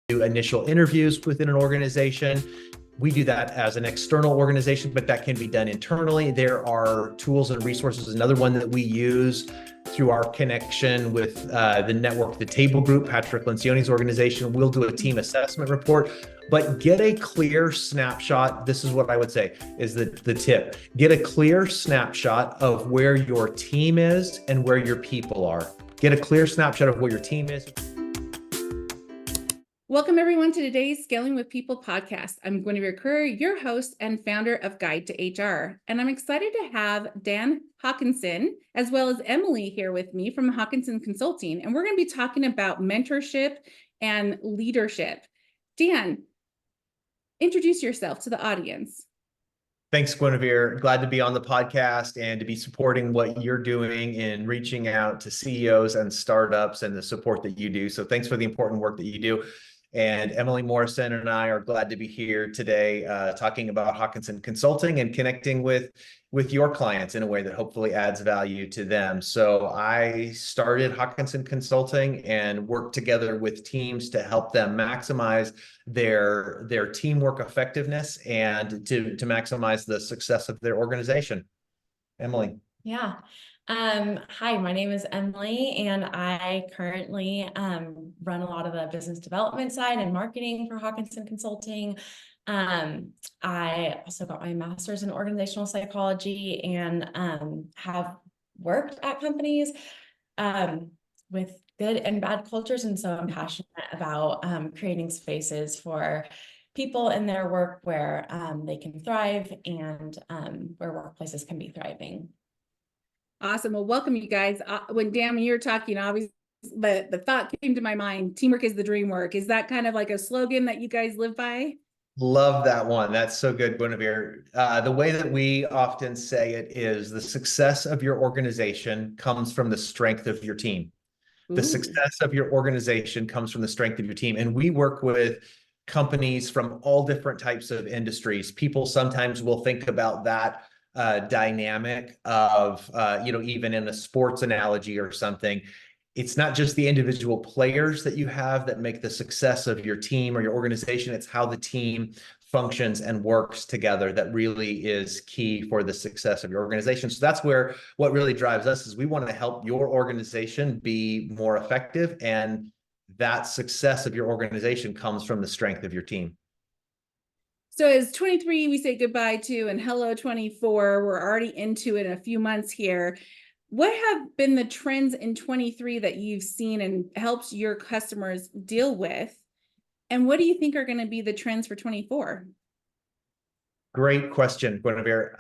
do initial interviews within an organization. We do that as an external organization, but that can be done internally. There are tools and resources. Another one that we use through our connection with the network, the Table Group, Patrick Lencioni's organization, we'll do a team assessment report, but get a clear snapshot. This is what I would say is the tip. Get a clear snapshot of where your team is and where your people are. Get a clear snapshot of where your team is. Welcome everyone to today's Scaling with People podcast. I'm Guinevere Kerr, your host and founder of Guide to HR. And I'm excited to have Dan Haakenson, as well as Emily here with me from Haakenson Consulting. And we're going to be talking about mentorship and leadership. Dan, introduce yourself to the audience. Thanks, Guinevere. Glad to be on the podcast and to be supporting what you're doing in reaching out to CEOs and startups and the support that you do. So thanks for the important work that you do. And Emily, Morrison, and I are glad to be here today talking about Haakenson Consulting and connecting with your clients in a way that hopefully adds value to them. So I started Haakenson Consulting and worked together with teams to help them maximize their teamwork effectiveness and to maximize the success of their organization. Emily. Yeah. Hi, my name is Emily, and I currently run a lot of the business development side and marketing for Haakenson Consulting. I also got my master's in organizational psychology and have worked at companies with good and bad cultures. And so I'm passionate about creating spaces for people in their work where they can thrive and where workplaces can be thriving. Awesome. Well, welcome you guys. When you were talking, obviously the thought came to my mind, teamwork is the dream work. Is that kind of like a slogan that you guys live by? Love that one. That's so good, Guinevere. The way that we often say it is the success of your organization comes from the strength of your team. Ooh. The success of your organization comes from the strength of your team. And we work with companies from all different types of industries. People sometimes will think about that dynamic of, even in a sports analogy or something, it's not just the individual players that you have that make the success of your team or your organization. It's how the team functions and works together that really is key for the success of your organization. So that's where what really drives us is we want to help your organization be more effective. And that success of your organization comes from the strength of your team. So as 23, we say goodbye to, and hello 24, we're already into it in a few months here. What have been the trends in 23 that you've seen and helps your customers deal with? And what do you think are going to be the trends for 24? Great question, Guinevere.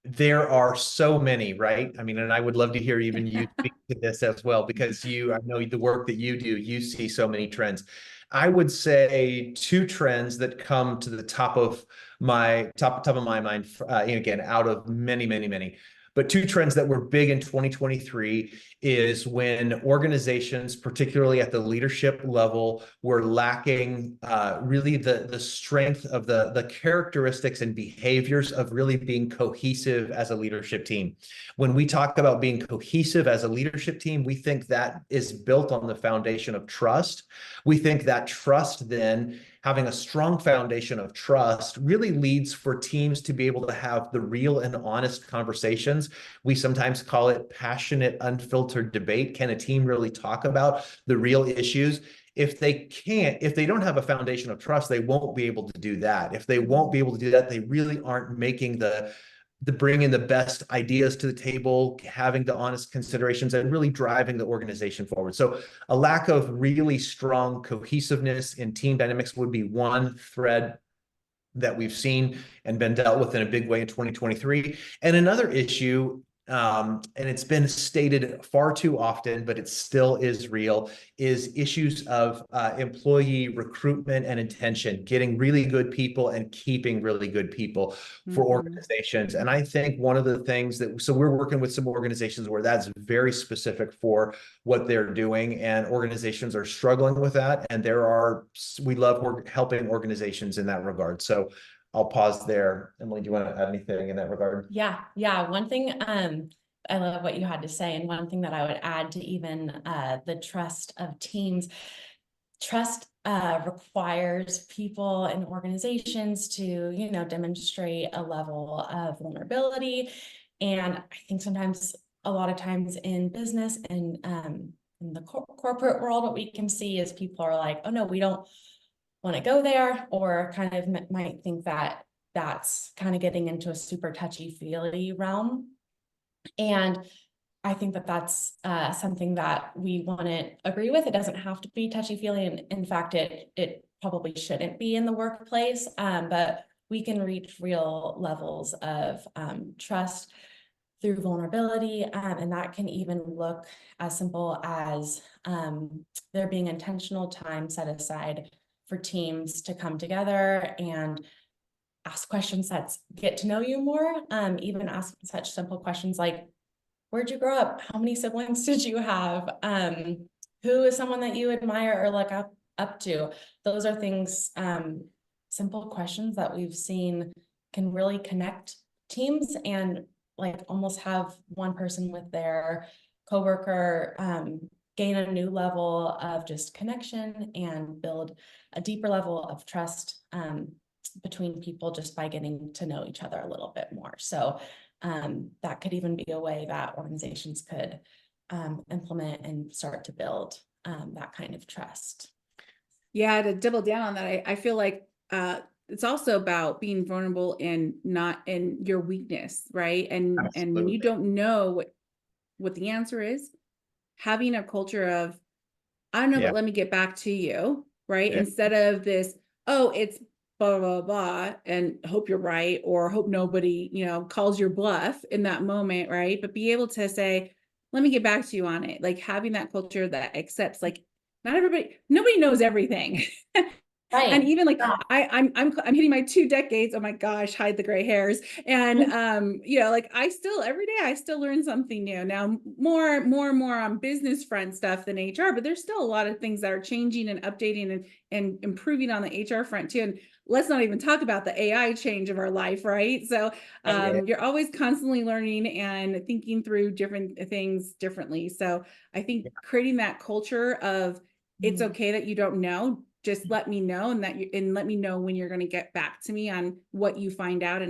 There are so many, right? I mean, and I would love to hear even you speak to this as well, because I know the work that you do, you see so many trends. I would say two trends that come to the top of my mind, again, out of many, many, many. But two trends that were big in 2023 is when organizations, particularly at the leadership level, were lacking really the strength of the characteristics and behaviors of really being cohesive as a leadership team. When we talk about being cohesive as a leadership team, we think that is built on the foundation of trust. We think that trust then, having a strong foundation of trust, really leads for teams to be able to have the real and honest conversations. We sometimes call it passionate, unfiltered debate. Can a team really talk about the real issues? If they don't have a foundation of trust, they won't be able to do that. If they won't be able to do that, they really aren't making bringing the best ideas to the table, having the honest considerations, and really driving the organization forward. So a lack of really strong cohesiveness in team dynamics would be one thread that we've seen and been dealt with in a big way in 2023. And another issue, and it's been stated far too often, but it still is real, is issues of employee recruitment and intention, getting really good people and keeping really good people for organizations. And I think one of the things so we're working with some organizations where that's very specific for what they're doing, and organizations are struggling with that. And we love helping organizations in that regard. So I'll pause there. Emily, do you want to add anything in that regard? Yeah. One thing, I love what you had to say. And one thing that I would add to even the trust of teams, trust requires people and organizations to, you know, demonstrate a level of vulnerability. And I think sometimes, a lot of times in business and in the corporate world, what we can see is people are like, oh no, we don't want to go there, or kind of might think that that's kind of getting into a super touchy-feely realm. And I think that that's something that we wouldn't agree with. It doesn't have to be touchy-feely, and in fact, it probably shouldn't be in the workplace. But we can reach real levels of trust through vulnerability, and that can even look as simple as there being intentional time set aside for teams to come together and ask questions that get to know you more. Even ask such simple questions like, where'd you grow up? How many siblings did you have? Who is someone that you admire or look up to? Those are things, simple questions that we've seen can really connect teams, and like almost have one person with their coworker gain a new level of just connection and build a deeper level of trust between people just by getting to know each other a little bit more. So that could even be a way that organizations could implement and start to build that kind of trust. Yeah, to double down on that, I feel like it's also about being vulnerable and not in your weakness, right? And when you don't know what the answer is, having a culture of, I don't know, but let me get back to you, right? Instead of this, oh, it's blah, blah, blah, and hope you're right, or hope nobody, you know, calls your bluff in that moment, right? But be able to say, let me get back to you on it. Like having that culture that accepts, like, nobody knows everything. Right. And even like I'm hitting my 2 decades. Oh my gosh, hide the gray hairs. And you know, like every day I still learn something new. Now more on business front stuff than HR, but there's still a lot of things that are changing and updating and improving on the HR front too. And let's not even talk about the AI change of our life, right? So you're always constantly learning and thinking through different things differently. So I think creating that culture of it's okay that you don't know. Just let me know, and let me know when you're going to get back to me on what you find out,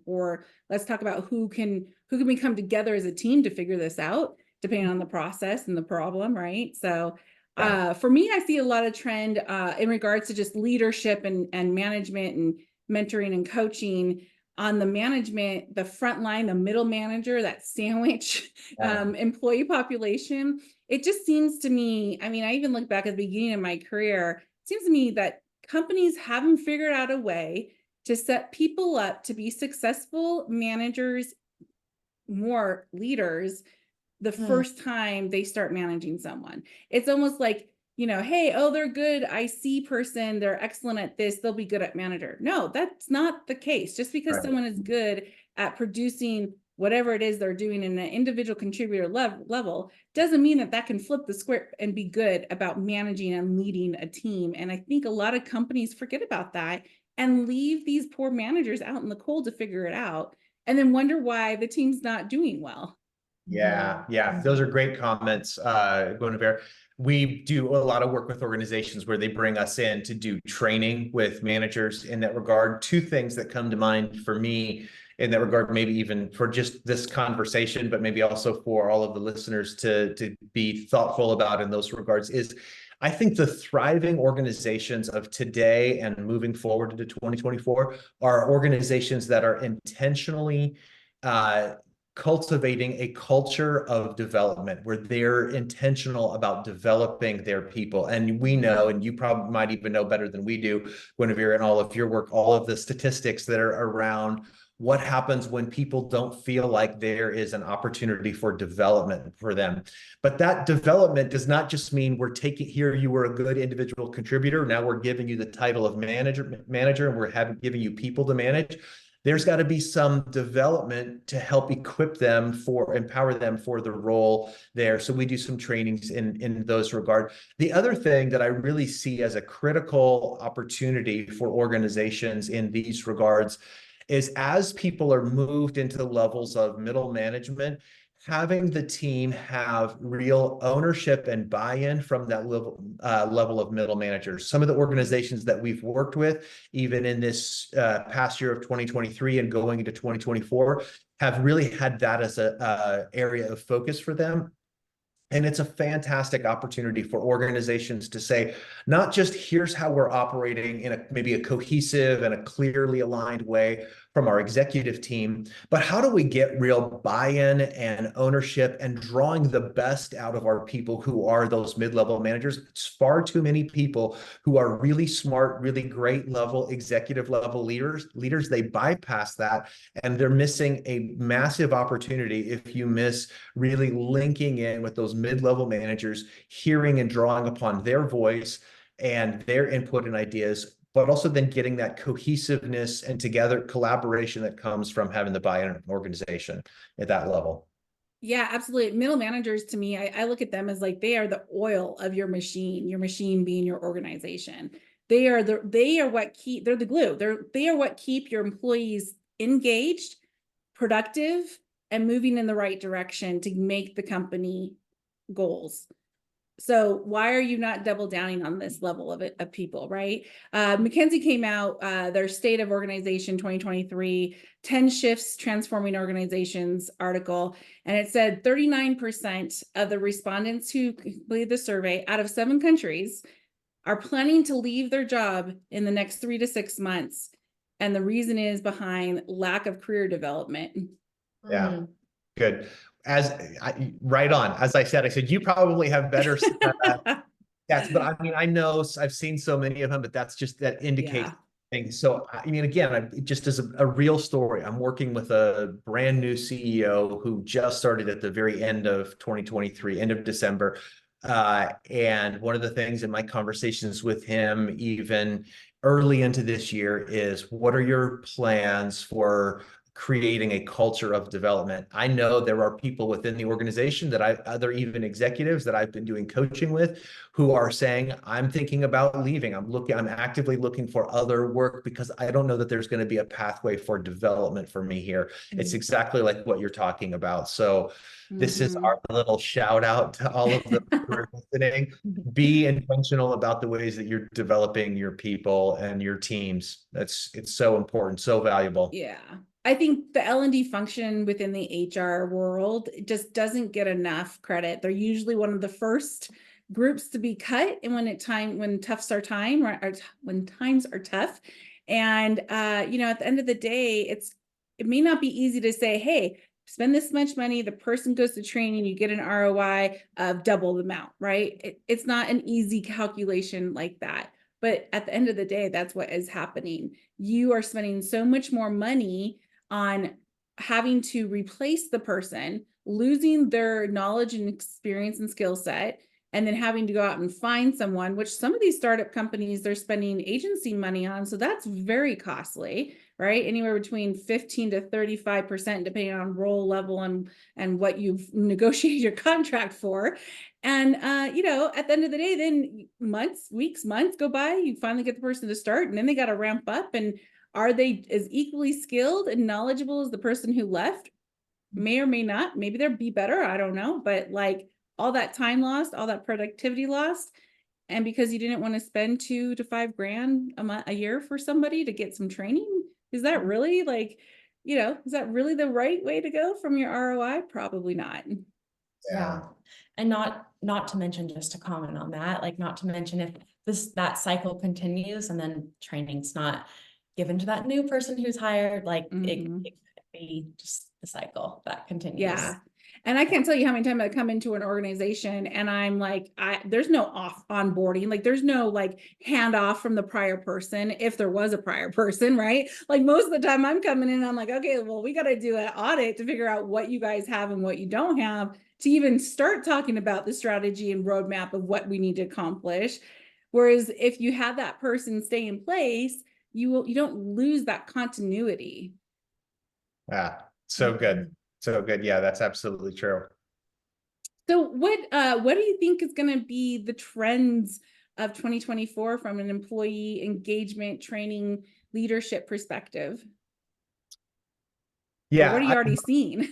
or let's talk about who can we come together as a team to figure this out, depending on the process and the problem, right? So for me, I see a lot of trend in regards to just leadership and management and mentoring and coaching. On the management, the front line, the middle manager, that sandwich employee population, it just seems to me, I mean, I even look back at the beginning of my career, it seems to me that companies haven't figured out a way to set people up to be successful managers, more leaders, the first time they start managing someone. It's almost like, you know, hey, oh, they're good IC person, they're excellent at this, they'll be good at manager. No, that's not the case. Just because someone is good at producing whatever it is they're doing in an individual contributor level doesn't mean that can flip the script and be good about managing and leading a team. And I think a lot of companies forget about that and leave these poor managers out in the cold to figure it out, and then wonder why the team's not doing well. Yeah. Those are great comments, Guinevere. We do a lot of work with organizations where they bring us in to do training with managers in that regard. 2 things that come to mind for me in that regard, maybe even for just this conversation, but maybe also for all of the listeners to be thoughtful about in those regards, is I think the thriving organizations of today and moving forward into 2024 are organizations that are intentionally cultivating a culture of development where they're intentional about developing their people. And we know, and you probably might even know better than we do, Guinevere, and all of your work, all of the statistics that are around what happens when people don't feel like there is an opportunity for development for them. But that development does not just mean we're taking here, you were a good individual contributor, now we're giving you the title of manager, and we're giving you people to manage. There's got to be some development to help equip them empower them for the role there. So we do some trainings in those regard. The other thing that I really see as a critical opportunity for organizations in these regards is as people are moved into the levels of middle management, having the team have real ownership and buy-in from that level of middle managers. Some of the organizations that we've worked with, even in this past year of 2023 and going into 2024, have really had that as a area of focus for them. And it's a fantastic opportunity for organizations to say, not just here's how we're operating in maybe a cohesive and a clearly aligned way from our executive team, but how do we get real buy-in and ownership and drawing the best out of our people who are those mid-level managers? It's far too many people who are really smart, really great executive level leaders. They bypass that, and they're missing a massive opportunity if you miss really linking in with those mid-level managers, hearing and drawing upon their voice and their input and ideas, but also then getting that cohesiveness and together collaboration that comes from having the buy-in of an organization at that level. Yeah, absolutely. Middle managers, to me, I look at them as like they are the oil of your machine being your organization. They are what keep, they're the glue. They are what keep your employees engaged, productive, and moving in the right direction to make the company goals. So why are you not double downing on this level of people, right? McKinsey came out, their State of Organization 2023, 10 Shifts Transforming Organizations article, and it said 39% of the respondents who completed the survey out of 7 countries are planning to leave their job in the next 3 to 6 months. And the reason is behind lack of career development. Yeah, good. Right on. As I said, you probably have better stats, but I mean, I know I've seen so many of them, but that indicates things. So, I mean, again, just as a real story, I'm working with a brand new CEO who just started at the very end of 2023, end of December. And one of the things in my conversations with him, even early into this year, is what are your plans for creating a culture of development? I know there are people within the organization that other even executives that I've been doing coaching with who are saying, I'm thinking about leaving. I'm actively looking for other work because I don't know that there's going to be a pathway for development for me here. It's exactly like what you're talking about. So this is our little shout out to all of the who are listening. Be intentional about the ways that you're developing your people and your teams. It's so important, so valuable. Yeah. I think the L&D function within the HR world just doesn't get enough credit. They're usually one of the first groups to be cut, and when times are tough. And at the end of the day, it may not be easy to say, hey, spend this much money, the person goes to training, you get an ROI of double the amount, right? It's not an easy calculation like that. But at the end of the day, that's what is happening. You are spending so much more money on having to replace the person, losing their knowledge and experience and skill set, and then having to go out and find someone, which some of these startup companies, they're spending agency money on. So that's very costly, right? Anywhere between 15 to 35%, depending on role level and what you've negotiated your contract for. And, at the end of the day, then weeks, months go by, you finally get the person to start, and then they got to ramp up. And are they as equally skilled and knowledgeable as the person who left? May or may not. Maybe they'll be better. I don't know. But like all that time lost, all that productivity lost, and because you didn't want to spend $2,000 to $5,000 a year for somebody to get some training, is that really is that really the right way to go from your ROI? Probably not. Yeah. And not to mention, just to comment on that, like not to mention if that cycle continues and then training's not given to that new person who's hired, like it could be just the cycle that continues. Yeah. And I can't tell you how many times I come into an organization and I'm like, there's no onboarding, like there's no like handoff from the prior person, if there was a prior person, right? Like most of the time I'm coming in, I'm like, okay, well, we got to do an audit to figure out what you guys have and what you don't have to even start talking about the strategy and roadmap of what we need to accomplish. Whereas if you have that person stay in place, you don't lose that continuity. Yeah, so good. So good. Yeah, that's absolutely true. So what do you think is going to be the trends of 2024 from an employee engagement, training, leadership perspective? Or what Yeah, are you already seeing?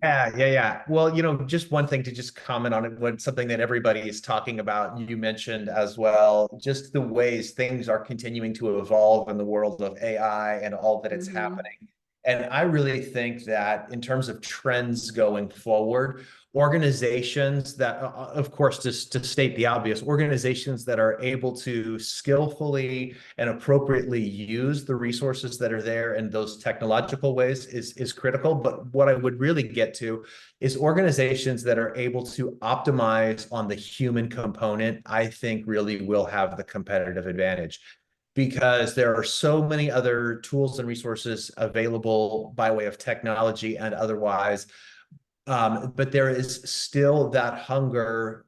yeah. Well, just one thing to just comment on it, when something that everybody is talking about, you mentioned as well, just the ways things are continuing to evolve in the world of AI and all that it's Mhm. happening. And I really think that in terms of trends going forward, organizations that, of course, just to state the obvious, organizations that are able to skillfully and appropriately use the resources that are there in those technological ways is critical. But what I would really get to is organizations that are able to optimize on the human component, I think really will have the competitive advantage, because there are so many other tools and resources available by way of technology and otherwise. But there is still that hunger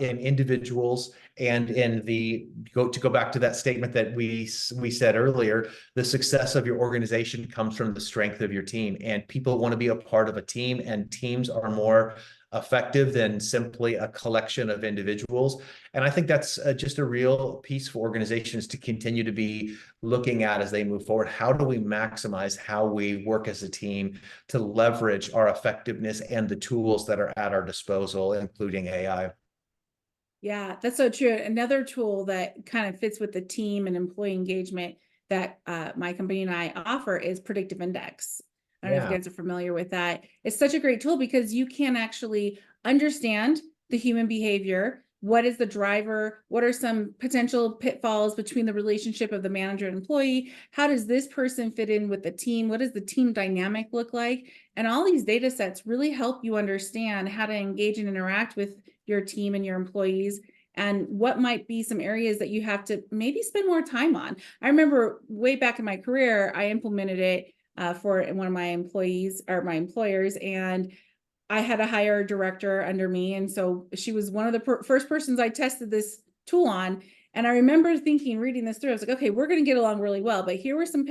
in individuals, and in to go back to that statement that we said earlier, the success of your organization comes from the strength of your team, and people want to be a part of a team, and teams are more effective than simply a collection of individuals. And I think that's just a real piece for organizations to continue to be looking at as they move forward. How do we maximize how we work as a team to leverage our effectiveness and the tools that are at our disposal, including AI? Yeah, that's so true. Another tool that kind of fits with the team and employee engagement that my company and I offer is predictive index. I don't know if you guys are familiar with that. It's such a great tool because you can actually understand the human behavior. What is the driver? What are some potential pitfalls between the relationship of the manager and employee? How does this person fit in with the team? What does the team dynamic look like? And all these data sets really help you understand how to engage and interact with your team and your employees, and what might be some areas that you have to maybe spend more time on. I remember way back in my career, I implemented it for one of my employees or my employers, and I had a higher director under me. And so she was one of the first persons I tested this tool on. And I remember thinking, reading this through, I was like, okay, we're going to get along really well, but here were some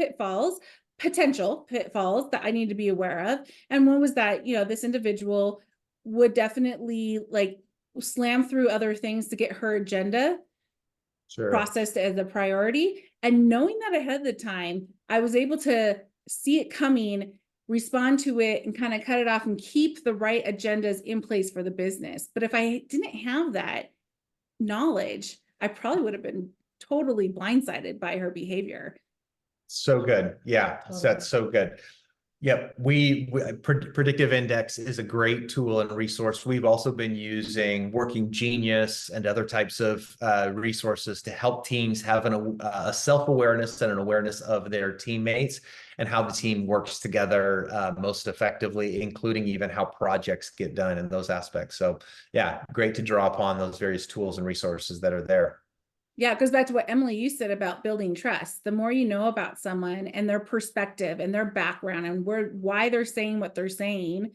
potential pitfalls that I need to be aware of. And one was that, this individual would definitely like slam through other things to get her agenda processed as a priority. And knowing that ahead of the time, I was able to see it coming, respond to it, and kind of cut it off and keep the right agendas in place for the business. But if I didn't have that knowledge, I probably would have been totally blindsided by her behavior. So good. Yeah, that's so good. Yep. Predictive Index is a great tool and resource. We've also been using Working Genius and other types of resources to help teams have a self-awareness and an awareness of their teammates and how the team works together most effectively, including even how projects get done in those aspects. So yeah, great to draw upon those various tools and resources that are there. Yeah, it goes back to what Emily, you said about building trust. The more you know about someone and their perspective and their background and why they're saying what they're saying,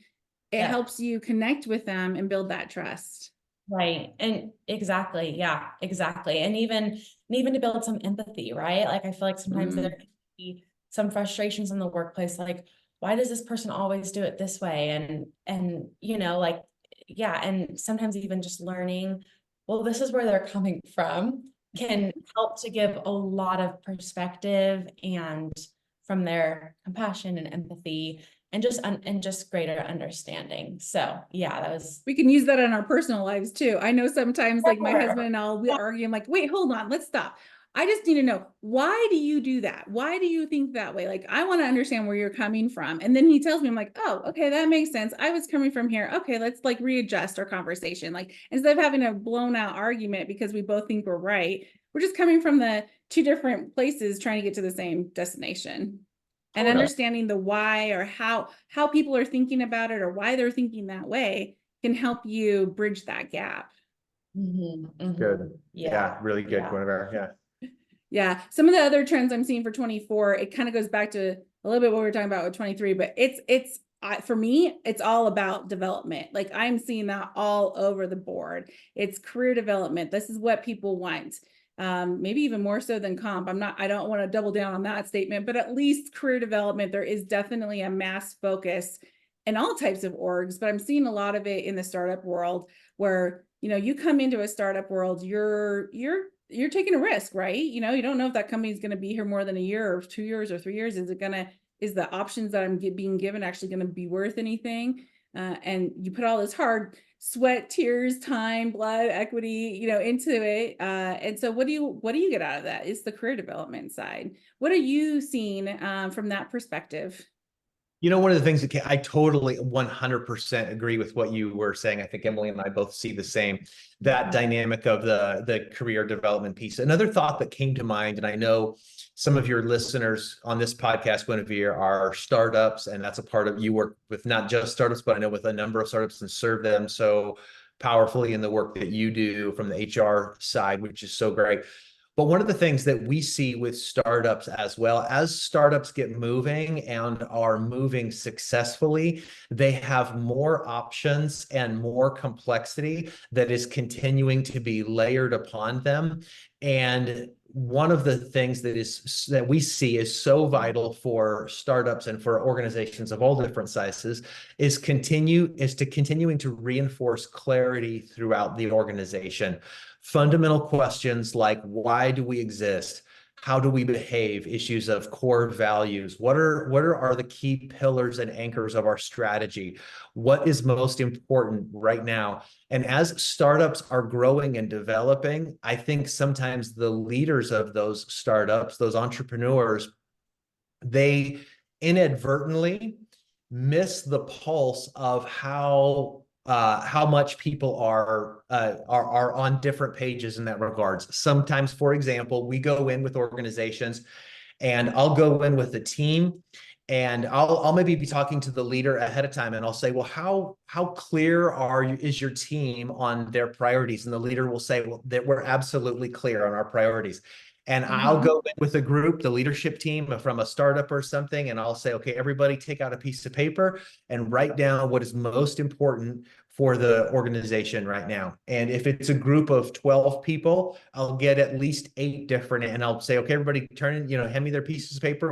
it helps you connect with them and build that trust. Right. And exactly. Yeah, exactly. And even to build some empathy, right? Like, I feel like sometimes there can be some frustrations in the workplace, like, why does this person always do it this way? And, like, yeah. And sometimes even just learning, well, this is where they're coming from, can help to give a lot of perspective and from their compassion and empathy and just greater understanding. So yeah, we can use that in our personal lives too. I know sometimes like my husband and I'll be arguing, like, wait, hold on, let's stop. I just need to know, why do you do that? Why do you think that way? Like, I want to understand where you're coming from. And then he tells me, I'm like, oh, okay, that makes sense. I was coming from here. Okay, let's like readjust our conversation. Like, instead of having a blown out argument because we both think we're right, we're just coming from the two different places trying to get to the same destination. And understanding the why, or how people are thinking about it, or why they're thinking that way, can help you bridge that gap. Good. Yeah, really good, Guinevere. Yeah. Yeah. Some of the other trends I'm seeing for 24, it kind of goes back to a little bit what we were talking about with 23, but it's for me, it's all about development. Like, I'm seeing that all over the board. It's career development. This is what people want. Maybe even more so than comp. I don't want to double down on that statement, but at least career development, there is definitely a mass focus in all types of orgs, but I'm seeing a lot of it in the startup world where, you come into a startup world, you're taking a risk, right? You don't know if that company is going to be here more than a year or 2 years or 3 years. Is it going is the options that I'm being given actually going to be worth anything? And you put all this hard sweat, tears, time, blood, equity, into it. And so what do you get out of that? It's the career development side. What are you seeing from that perspective? One of the things that I totally 100% agree with what you were saying. I think Emily and I both see the same, that dynamic of the career development piece. Another thought that came to mind, and I know some of your listeners on this podcast, Guinevere, are startups, and that's a part of, you work with not just startups, but I know with a number of startups and serve them so powerfully in the work that you do from the HR side, which is so great. But one of the things that we see with startups, as well as startups get moving and are moving successfully, they have more options and more complexity that is continuing to be layered upon them. And one of the things that we see is so vital for startups and for organizations of all different sizes is continuing to reinforce clarity throughout the organization. Fundamental questions like, why do we exist? How do we behave? Issues of core values. What are the key pillars and anchors of our strategy? What is most important right now? And as startups are growing and developing, I think sometimes the leaders of those startups, those entrepreneurs, they inadvertently miss the pulse of how much people are on different pages in that regards. Sometimes, for example, we go in with organizations, and I'll go in with a team, and I'll maybe be talking to the leader ahead of time, and I'll say, well, how clear is your team on their priorities? And the leader will say, well, that we're absolutely clear on our priorities. And I'll go in with a group, the leadership team from a startup or something, and I'll say, okay, everybody take out a piece of paper and write down what is most important for the organization right now. And if it's a group of 12 people, I'll get at least 8 different, and I'll say, okay, everybody turn in, hand me their pieces of paper,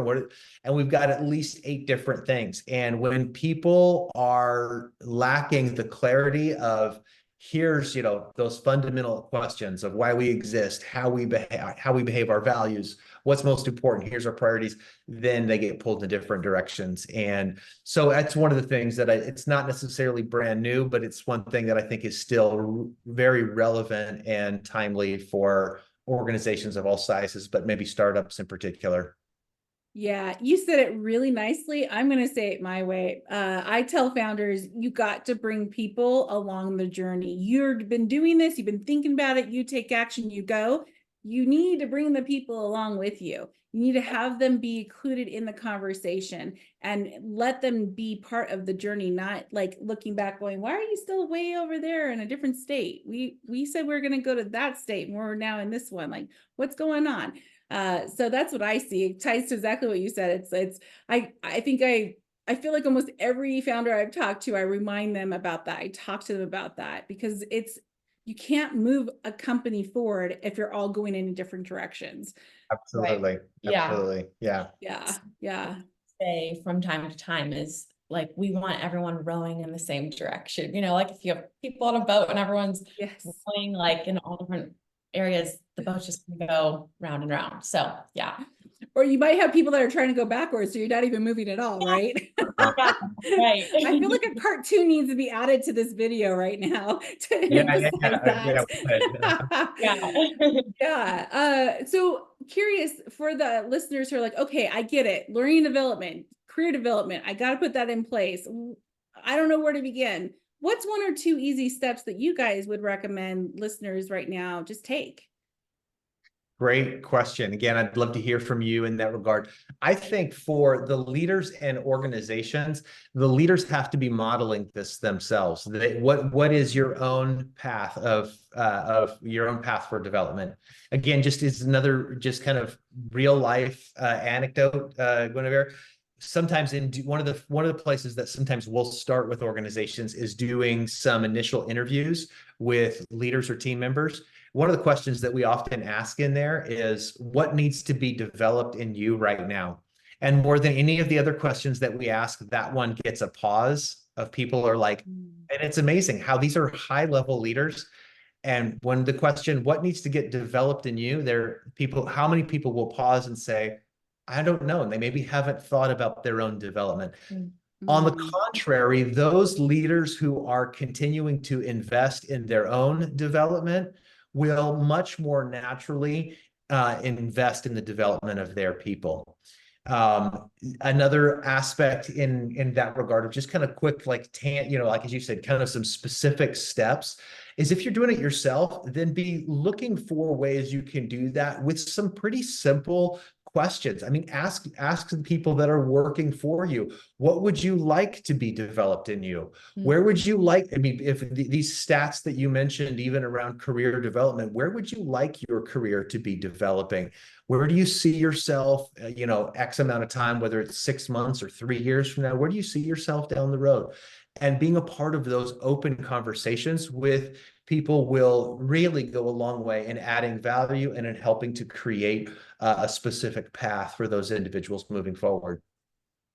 and we've got at least 8 different things. And when people are lacking the clarity of, here's those fundamental questions of why we exist, how we behave, our values, what's most important, here's our priorities, then they get pulled in different directions. And so that's one of the things that it's not necessarily brand new, but it's one thing that I think is still very relevant and timely for organizations of all sizes, but maybe startups in particular. Yeah, you said it really nicely. I'm going to say it my way. I tell founders, you got to bring people along the journey. You've been doing this, you've been thinking about it, you take action, you go. You need to bring the people along with you. You need to have them be included in the conversation and let them be part of the journey, not like looking back going, why are you still way over there in a different state? We said we we're going to go to that state and we're now in this one. Like, what's going on? So that's what I see. It ties to exactly what you said. I think I feel like almost every founder I've talked to, I remind them about that. I talk to them about that because you can't move a company forward if you're all going in different directions. Absolutely. Right. Absolutely. Yeah. Yeah. Say from time to time is like, we want everyone rowing in the same direction. Like if you have people on a boat and everyone's rowing like in all different areas, the boat's just gonna go round and round. So yeah. Or you might have people that are trying to go backwards, so you're not even moving at all, right? Right. I feel like a cartoon needs to be added to this video right now to emphasize that. Yeah. So curious for the listeners who are like, okay, I get it. Learning development, career development, I got to put that in place. I don't know where to begin. What's 1 or 2 easy steps that you guys would recommend listeners right now just take? Great question. Again, I'd love to hear from you in that regard. I think for the leaders and organizations, the leaders have to be modeling this themselves. What is your own path of your own path for development? Again, just is another just kind of real life anecdote, Guinevere. Sometimes in one of the places that sometimes we'll start with organizations is doing some initial interviews with leaders or team members. One of the questions that we often ask in there is, what needs to be developed in you right now? And more than any of the other questions that we ask, that one gets a pause of people are like, and it's amazing how these are high level leaders. And when the question, what needs to get developed in you, how many people will pause and say, I don't know. And they maybe haven't thought about their own development. Mm. On the Mm. contrary, those leaders who are continuing to invest in their own development will much more naturally invest in the development of their people. Another aspect in that regard of just kind of quick, like, like as you said, kind of some specific steps is if you're doing it yourself, then be looking for ways you can do that with some pretty simple questions. I mean, ask the people that are working for you, what would you like to be developed in you? Where would you like, I mean, if these stats that you mentioned, even around career development, where would you like your career to be developing? Where do you see yourself, X amount of time, whether it's 6 months or 3 years from now, where do you see yourself down the road? And being a part of those open conversations with people will really go a long way in adding value and in helping to create a specific path for those individuals moving forward.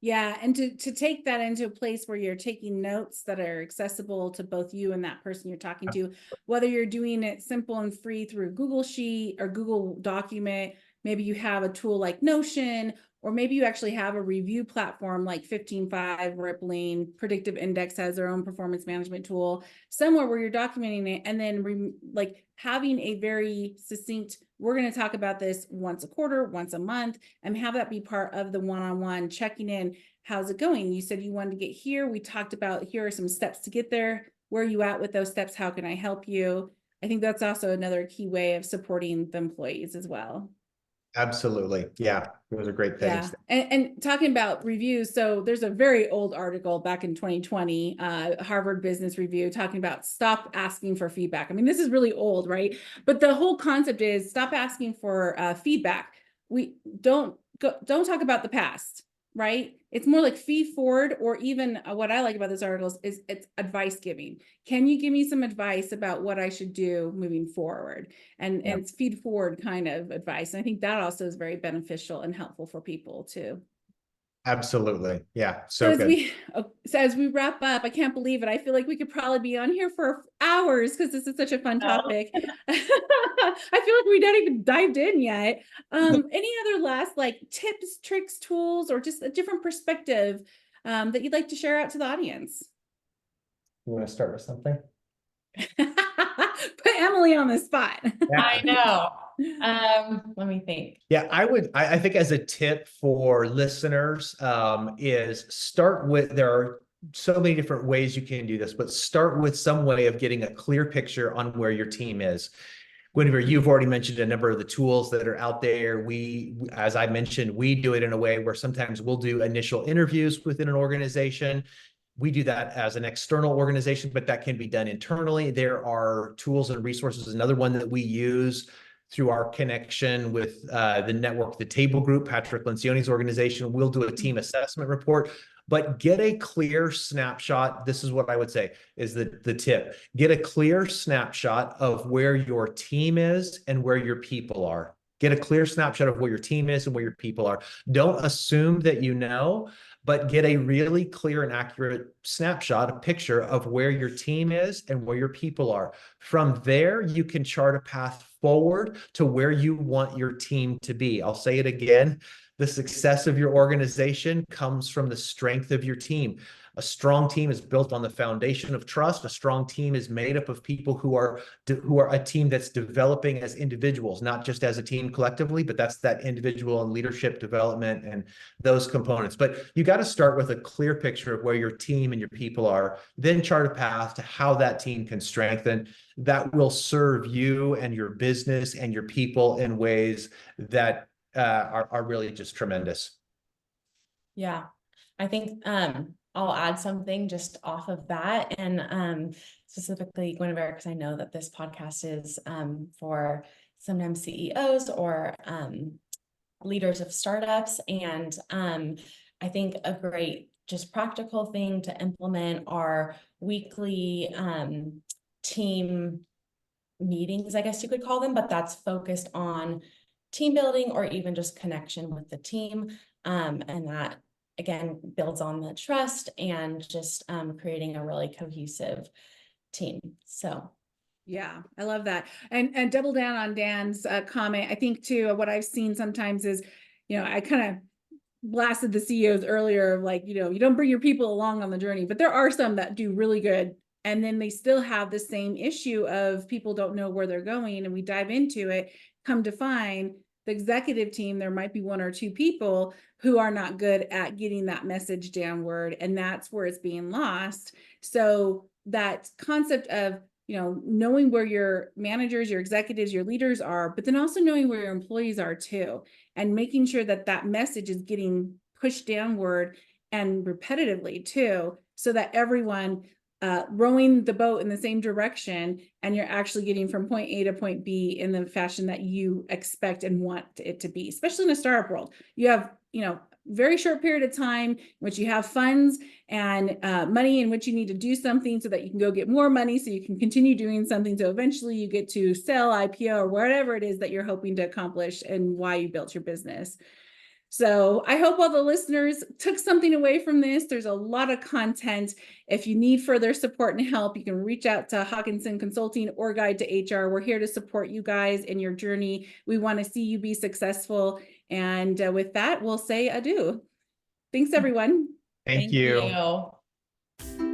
Yeah, and to take that into a place where you're taking notes that are accessible to both you and that person you're talking to, whether you're doing it simple and free through Google Sheet or Google document, maybe you have a tool like Notion, or maybe you actually have a review platform like 15Five, Rippling, Predictive Index has their own performance management tool, somewhere where you're documenting it, and then like having a very succinct, we're going to talk about this once a quarter, once a month, and have that be part of the one-on-one checking in. How's it going? You said you wanted to get here. We talked about here are some steps to get there. Where are you at with those steps? How can I help you? I think that's also another key way of supporting the employees as well. Absolutely. Yeah, those are great things. Yeah. And talking about reviews, so there's a very old article back in 2020, Harvard Business Review, talking about stop asking for feedback. I mean, this is really old, right? But the whole concept is stop asking for feedback. We don't talk about the past, right? It's more like feed forward, or even what I like about this article is it's advice giving. Can you give me some advice about what I should do moving forward? And it's feed forward kind of advice. And I think that also is very beneficial and helpful for people too. Absolutely. Yeah. So good. As we wrap up, I can't believe it. I feel like we could probably be on here for hours because this is such a fun topic. I feel like we don't even dived in yet. Any other last like tips, tricks, tools, or just a different perspective that you'd like to share out to the audience? You want to start with something? Put Emily on the spot. I know. Let me think. Yeah, I think as a tip for listeners, is start with, there are so many different ways you can do this, but start with some way of getting a clear picture on where your team is. Guinevere, you've already mentioned a number of the tools that are out there. As I mentioned, we do it in a way where sometimes we'll do initial interviews within an organization. We do that as an external organization, but that can be done internally. There are tools and resources. Another one that we use through our connection with the network, the Table Group, Patrick Lencioni's organization, we'll do a team assessment report, but get a clear snapshot. This is what I would say is the tip. Get a clear snapshot of where your team is and where your people are. Get a clear snapshot of where your team is and where your people are. Don't assume that you know, but get a really clear and accurate snapshot, a picture of where your team is and where your people are. From there, you can chart a path forward to where you want your team to be. I'll say it again. The success of your organization comes from the strength of your team. A strong team is built on the foundation of trust. A strong team is made up of people who are a team that's developing as individuals, not just as a team collectively, but that's that individual and leadership development and those components. But you got to start with a clear picture of where your team and your people are, then chart a path to how that team can strengthen. That will serve you and your business and your people in ways that are really just tremendous. Yeah, I think I'll add something just off of that, and specifically Guinevere, because I know that this podcast is for sometimes CEOs or leaders of startups, and I think a great just practical thing to implement are weekly team meetings, I guess you could call them, but that's focused on team building or even just connection with the team, and that again builds on the trust and just creating a really cohesive team. So yeah, I love that. And double down on Dan's comment. I think too, what I've seen sometimes is I kind of blasted the CEOs earlier, like, you don't bring your people along on the journey, but there are some that do really good. And then they still have the same issue of people don't know where they're going. And we dive into it, come to find the executive team, there might be one or two people who are not good at getting that message downward. And that's where it's being lost. So that concept of, knowing where your managers, your executives, your leaders are, but then also knowing where your employees are too, and making sure that that message is getting pushed downward and repetitively too, so that everyone rowing the boat in the same direction, and you're actually getting from point A to point B in the fashion that you expect and want it to be, especially in a startup world. You have, very short period of time in which you have funds and money in which you need to do something so that you can go get more money so you can continue doing something. So eventually you get to sell, IPO, or whatever it is that you're hoping to accomplish and why you built your business. So I hope all the listeners took something away from this. There's a lot of content. If you need further support and help, you can reach out to Haakenson Consulting or Guide to HR. We're here to support you guys in your journey. We want to see you be successful. And with that, we'll say adieu. Thanks, everyone. Thank you. you.